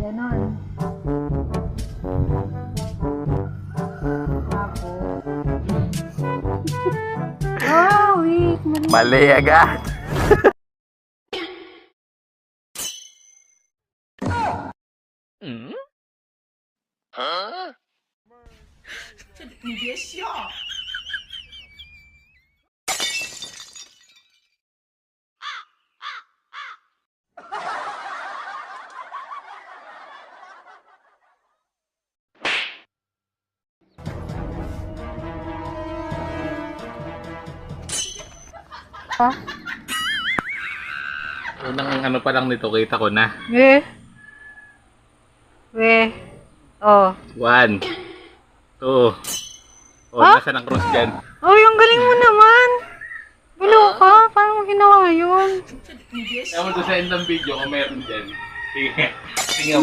Ganon. Tapos. Oh, wait. Mali agad. Ha? Unang ano pa lang nito, kita ko na. We. Oh. 1, 2. Oh, Ha? nasa ng cross dyan. Oh, yung galing mo naman. Bilo ka. Paano mo ginawa yun? Ewan doon sa end ng video kung meron dyan. Tingnan. Tingnan